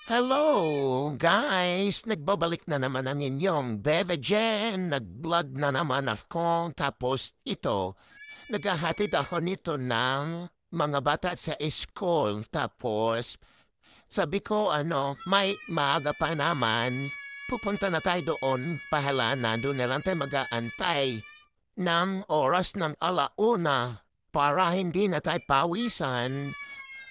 Hello, guys! Nagbabalik na naman ang inyong Bevagen. Nag-vlog na naman ako. Tapos ito, naghahatid ako nito ng mga bata sa school. Tapos sabi ko, may maaga pa naman. Pupunta na tayo doon. Pahala na, doon na lang tayo mag-aantay ng oras ng alauna para hindi na tayo pawisan.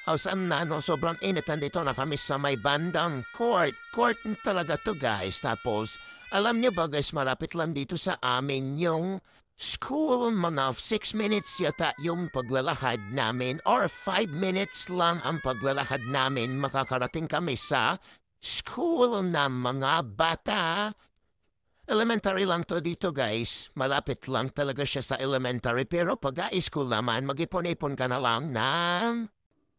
Howsam na, no? Sobrang init. Nandito na kami sa may bandang court. Court talaga to, guys. Tapos, alam niyo ba, guys, malapit lang dito sa amin yung school. Mga 6 minutes yata yung paglalahad namin or 5 minutes lang ang paglalahad namin. Makakarating kami sa school ng mga bata. Elementary lang to dito, guys. Malapit lang talaga siya sa elementary. Pero pag school naman, mag-ipon-ipon ka na lang ng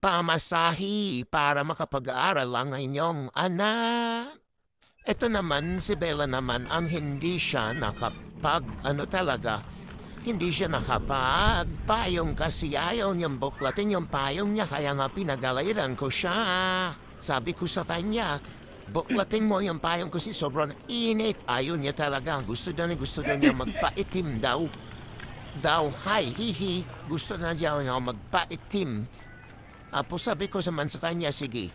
pamasahi para makapag-aaral ang inyong anak. Ito naman, si Bella naman ang hindi siya hindi siya nakapagpayong kasi ayaw niyang buklatin yung payong niya kaya nga pinagalitan ko siya. Sabi ko sa kanya, buklatin mo yung payong kasi sobrang init. Ayaw niya talaga. Gusto daw niya magpaitim daw. Hi, hihi. Gusto na niya magpaitim. Apo sabi ko sa kanya, sige,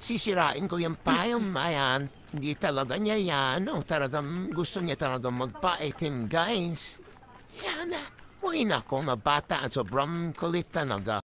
sisirain ko yung payong na yan. Hindi talaga niya yan. No? Talagang gusto niya talagang magpaitim, guys. Yan na. Uy na ako na bata at sobrang kulit talaga.